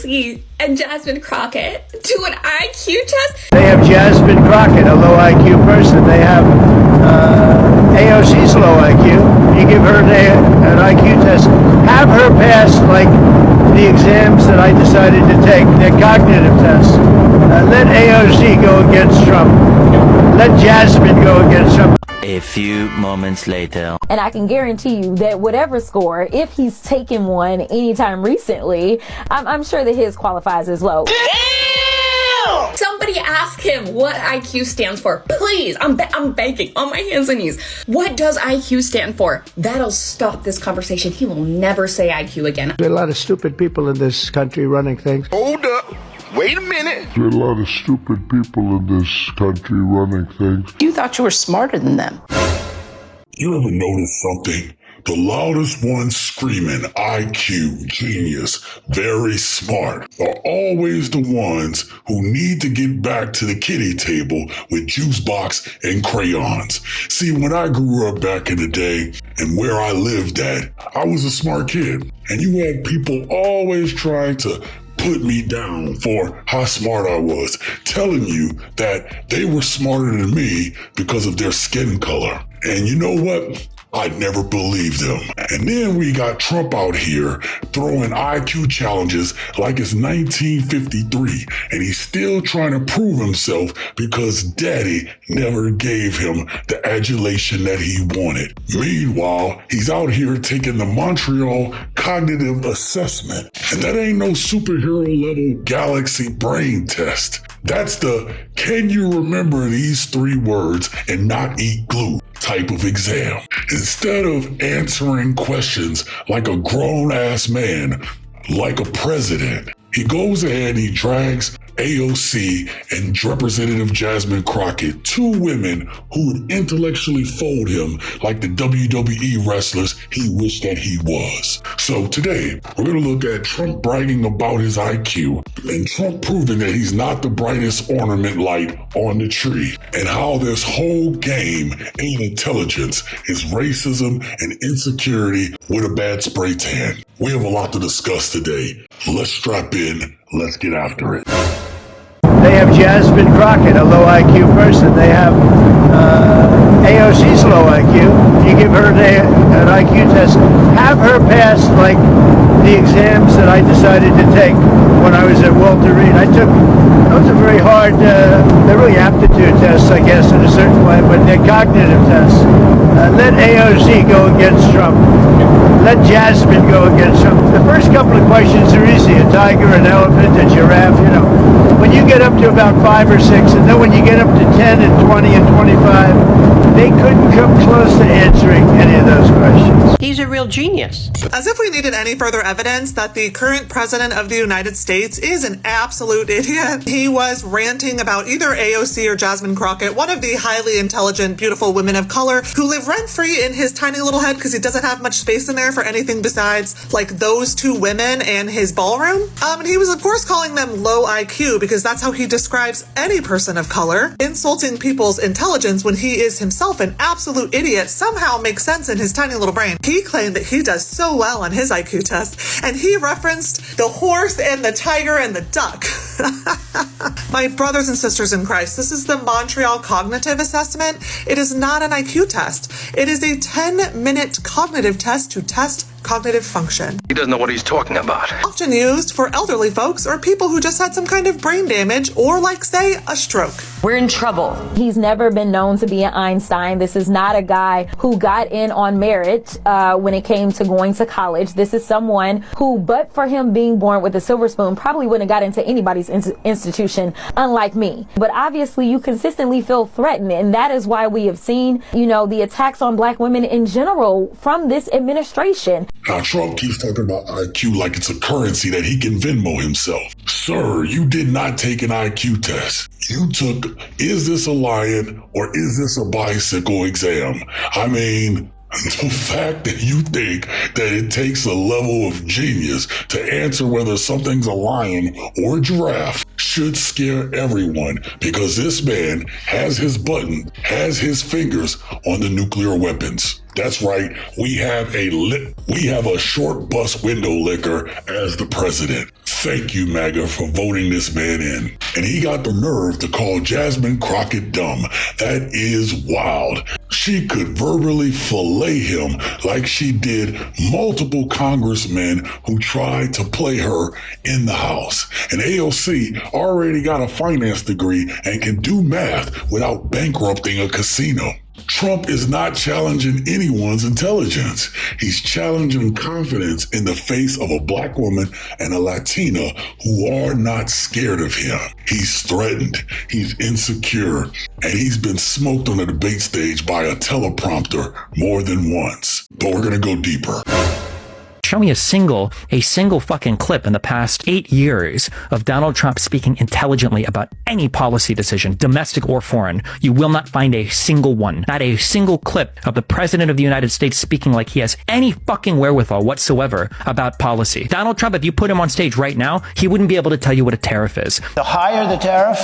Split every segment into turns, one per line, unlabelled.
AOC and Jasmine Crockett do an IQ test?
They have Jasmine Crockett, a low IQ person. They have AOC's low IQ. You give her an IQ test. Have her pass like the exams that I decided to take, the cognitive tests. Let AOC go against Trump. Let Jasmine go against Trump.
A few moments later.
And I can guarantee you that whatever score, if he's taken one anytime recently, I'm sure that his qualifies as well.
Somebody ask him what IQ stands for. Please, I'm begging on my hands and knees. What does IQ stand for? That'll stop this conversation. He will never say IQ again.
There are a lot of stupid people in this country running things.
Hold up. Wait a minute.
There are a lot of stupid people in this country running things.
You thought you were smarter than them.
You ever notice something? The loudest ones screaming IQ, genius, very smart are always the ones who need to get back to the kiddie table with juice box and crayons. See, when I grew up back in the day and where I lived at, I was a smart kid. And you had people always trying to put me down for how smart I was, telling you that they were smarter than me because of their skin color. And you know what? I never believed them. And then we got Trump out here throwing IQ challenges like it's 1953, and he's still trying to prove himself because daddy never gave him the adulation that he wanted. Meanwhile, he's out here taking the Montreal Cognitive Assessment, and that ain't no superhero level galaxy brain test. That's the can you remember these 3 words and not eat glue type of exam. Instead of answering questions like a grown-ass man, like a president, he goes ahead and he drags AOC and Representative Jasmine Crockett, 2 women who would intellectually fold him like the WWE wrestlers he wished that he was. So today, we're going to look at Trump bragging about his IQ and Trump proving that he's not the brightest ornament light on the tree, and how this whole game ain't intelligence, it's racism and insecurity with a bad spray tan. We have a lot to discuss today. Let's strap in. Let's get after it.
They have Jasmine Crockett, a low IQ person. They have AOC's low IQ. You give her an IQ test. Have her pass like the exams that I decided to take when I was at Walter Reed. Those are very hard, they're really aptitude tests, I guess, in a certain way, but they're cognitive tests. Let AOC go against Trump. Let Jasmine go against Trump. The first couple of questions are easy. A tiger, an elephant, a giraffe, you know. When you get up to about 5 or 6, and then when you get up to 10 and 20 and 25, they couldn't come close to answering any of those questions.
He's a real genius.
As if we needed any further evidence that the current president of the United States is an absolute idiot. He was ranting about either AOC or Jasmine Crockett, one of the highly intelligent, beautiful women of color who live rent-free in his tiny little head because he doesn't have much space in there for anything besides like those 2 women and his ballroom. And he was of course calling them low IQ because that's how he describes any person of color. Insulting people's intelligence when he is himself an absolute idiot somehow makes sense in his tiny little brain. He claimed that he does so well on his IQ test, and he referenced the horse and the tiger and the duck. My brothers and sisters in Christ, this is the Montreal Cognitive Assessment. It is not an IQ test. It is a 10-minute cognitive test to test cognitive function.
He doesn't know what he's talking about.
Often used for elderly folks or people who just had some kind of brain damage or, like, say, a stroke.
We're in trouble.
He's never been known to be an Einstein. This is not a guy who got in on merit when it came to going to college. This is someone who, but for him being born with a silver spoon, probably wouldn't have got into anybody's institution, unlike me. But obviously, you consistently feel threatened, and that is why we have seen, the attacks on Black women in general from this administration.
Now, Trump keeps talking about IQ like it's a currency that he can Venmo himself. Sir, you did not take an IQ test. You took, is this a lion or is this a bicycle exam? I mean, the fact that you think that it takes a level of genius to answer whether something's a lion or a giraffe should scare everyone, because this man has his button, has his fingers on the nuclear weapons. That's right, we have a short bus window licker as the president. Thank you, MAGA, for voting this man in. And he got the nerve to call Jasmine Crockett dumb. That is wild. She could verbally fillet him like she did multiple congressmen who tried to play her in the House. And AOC already got a finance degree and can do math without bankrupting a casino. Trump is not challenging anyone's intelligence. He's challenging confidence in the face of a black woman and a Latina who are not scared of him. He's threatened, he's insecure, and he's been smoked on the debate stage by a teleprompter more than once. But we're gonna go deeper.
Show me a single fucking clip in the past 8 years of Donald Trump speaking intelligently about any policy decision, domestic or foreign. You will not find a single one. Not a single clip of the President of the United States speaking like he has any fucking wherewithal whatsoever about policy. Donald Trump, if you put him on stage right now, he wouldn't be able to tell you what a tariff is.
The higher the tariff,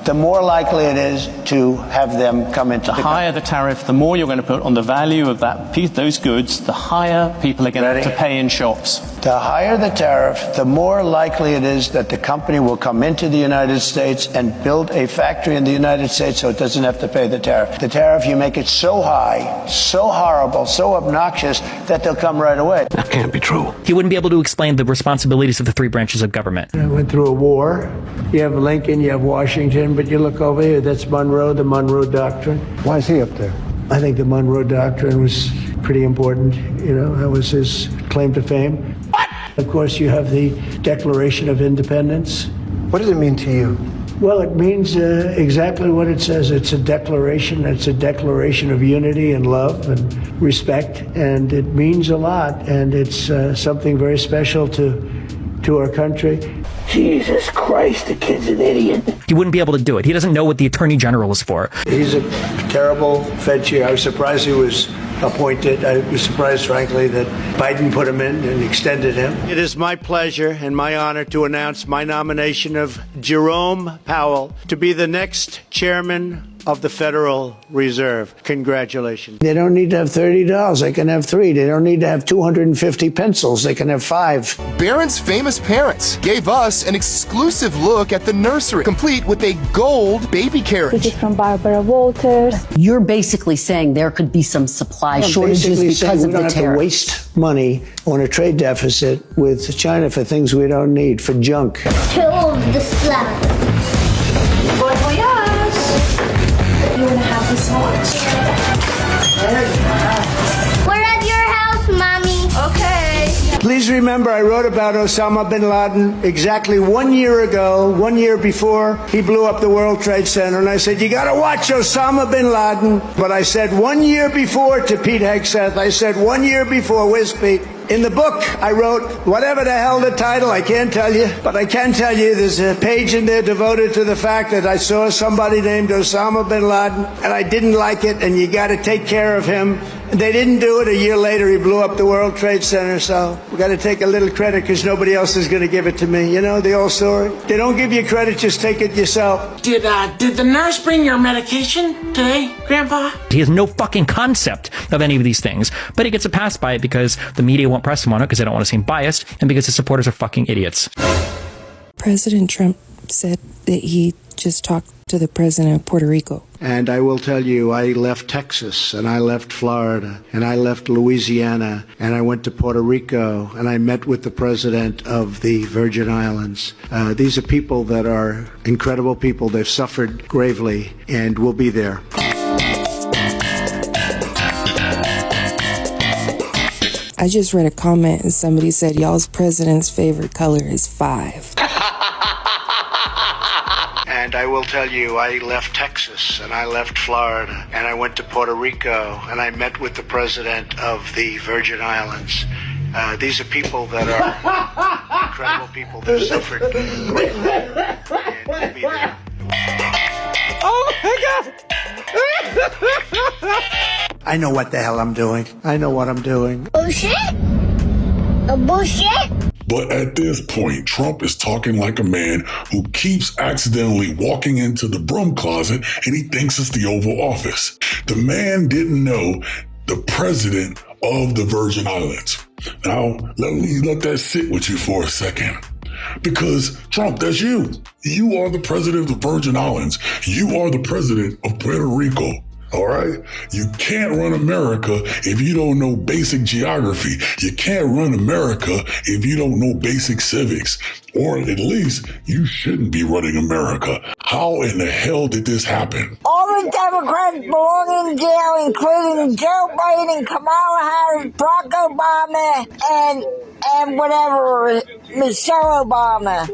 the more likely it is to have them come into
the higher the tariff, the more you're going to put on the value of that piece, those goods, the higher people are going to have to pay in shops.
The higher the tariff, the more likely it is that the company will come into the United States and build a factory in the United States so it doesn't have to pay the tariff. The tariff, you make it so high, so horrible, so obnoxious that they'll come right away.
That can't be true.
He wouldn't be able to explain the responsibilities of the three branches of government.
I went through a war. You have Lincoln, you have Washington, but you look over here, that's Monroe, the Monroe Doctrine.
Why is he up there?
I think the Monroe Doctrine was pretty important. You know, that was his claim to fame. What? Of course, you have the Declaration of Independence.
What does it mean to you?
Well, it means exactly what it says. It's a declaration. It's a declaration of unity and love and respect, and it means a lot. And it's something very special to our country. Jesus Christ, the kid's an idiot.
He wouldn't be able to do it. He doesn't know what the Attorney General is for.
He's a terrible Fed chair. I was surprised he was appointed. I was surprised, frankly, that Biden put him in and extended him. It is my pleasure and my honor to announce my nomination of Jerome Powell to be the next chairman of the Federal Reserve. Congratulations. They don't need to have $30. They can have 3. They don't need to have 250 pencils. They can have 5.
Barron's famous parents gave us an exclusive look at the nursery, complete with a gold baby carriage.
This is from Barbara Walters. You're basically saying there could be some supply shortages because of the tariffs.
We don't have to waste money on a trade deficit with China for things we don't need, for junk.
Kill the slap. Bon voyage. You want to have this watch? We're at your house, Mommy. Okay.
Please remember, I wrote about Osama bin Laden exactly 1 year ago, 1 year before he blew up the World Trade Center. And I said, you got to watch Osama bin Laden. But I said 1 year before to Pete Hegseth. I said 1 year before. Where's Pete? In the book, I wrote, whatever the hell the title, I can't tell you, but I can tell you there's a page in there devoted to the fact that I saw somebody named Osama bin Laden, and I didn't like it, and you got to take care of him. And they didn't do it. A year later, he blew up the World Trade Center, so we got to take a little credit because nobody else is going to give it to me. You know, the old story. They don't give you credit, just take it yourself.
Did the nurse bring your medication today, Grandpa?
He has no fucking concept of any of these things, but he gets a pass by it because the media won't press him on it because they don't want to seem biased and because his supporters are fucking idiots.
President Trump said that he just talked to the president of Puerto Rico.
And I will tell you, I left Texas, and I left Florida, and I left Louisiana, and I went to Puerto Rico, and I met with the president of the Virgin Islands. These are people that are incredible people. They've suffered gravely, and we'll be there.
I just read a comment and somebody said y'all's president's favorite color is 5.
And I will tell you, I left Texas and I left Florida and I went to Puerto Rico and I met with the president of the Virgin Islands. These are people that are incredible people. They've suffered greatly. And we'll be there.
Oh my God!
I know what the hell I'm doing. I know what I'm doing.
Bullshit? A bullshit?
But at this point, Trump is talking like a man who keeps accidentally walking into the broom closet and he thinks it's the Oval Office. The man didn't know the president of the Virgin Islands. Now, let me let that sit with you for a second. Because Trump, that's you. You are the president of the Virgin Islands. You are the president of Puerto Rico. All right? You can't run America if you don't know basic geography. You can't run America if you don't know basic civics. Or at least you shouldn't be running America. How in the hell did this happen?
All the Democrats belong in jail, including Joe Biden, Kamala Harris, Barack Obama, and whatever, Michelle Obama,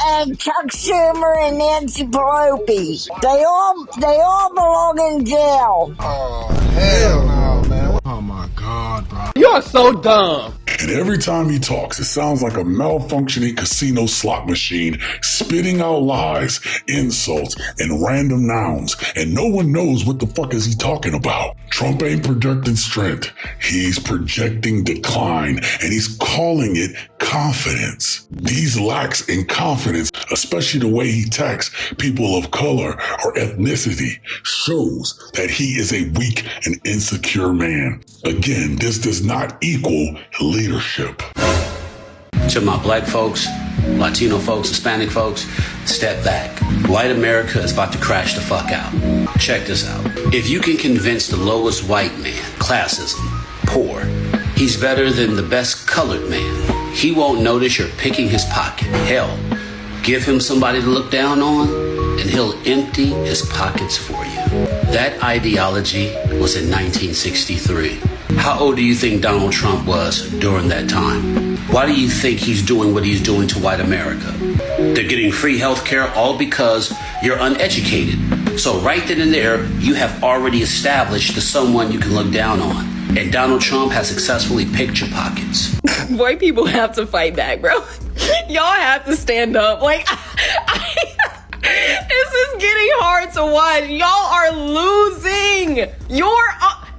and Chuck Schumer and Nancy Pelosi. They all belong in jail.
Oh, hell no, man. Oh, my God, bro.
You are so dumb.
And every time he talks, it sounds like a malfunctioning casino slot machine, spitting out lies, insults, and random nouns. And no one knows what the fuck is he talking about. Trump ain't projecting strength. He's projecting decline, and he's calling it confidence. These lacks in confidence, especially the way he attacks people of color or ethnicity, shows that he is a weak and insecure man. Again, this does not equal leadership.
To my black folks, Latino folks, Hispanic folks, step back. White America is about to crash the fuck out. Check this out. If you can convince the lowest white man, classism, poor, he's better than the best colored man, he won't notice you're picking his pocket. Hell, give him somebody to look down on, and he'll empty his pockets for you. That ideology was in 1963. How old do you think Donald Trump was during that time? Why do you think he's doing what he's doing to white America? They're getting free health care all because you're uneducated. So right then and there, you have already established the someone you can look down on. And Donald Trump has successfully picked your pockets.
White people have to fight back, bro. Y'all have to stand up. Like, this is getting hard to watch. Y'all are losing.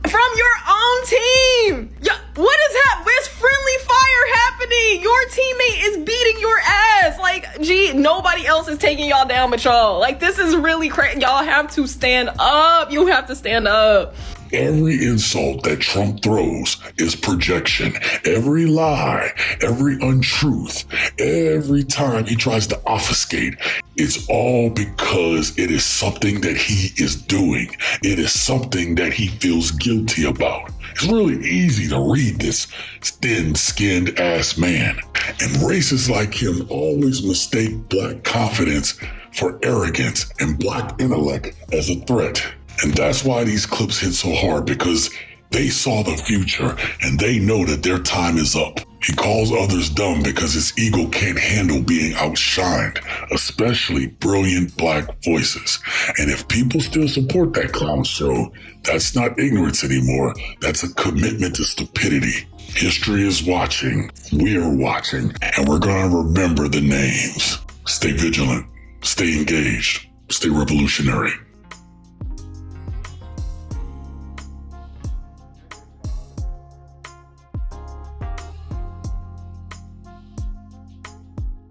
From your own team. What is happening? Where's friendly fire happening? Your teammate is beating your ass. Like, gee, nobody else is taking y'all down but y'all. Like, this is really crazy. Y'all have to stand up. You have to stand up.
Every insult that Trump throws is projection. Every lie, every untruth, every time he tries to obfuscate, it's all because it is something that he is doing. It is something that he feels guilty about. It's really easy to read this thin-skinned ass man. And racists like him always mistake black confidence for arrogance and black intellect as a threat. And that's why these clips hit so hard, because they saw the future and they know that their time is up. He calls others dumb because his ego can't handle being outshined, especially brilliant black voices. And if people still support that clown show, that's not ignorance anymore. That's a commitment to stupidity. History is watching, we're watching, and we're gonna remember the names. Stay vigilant, stay engaged, stay revolutionary.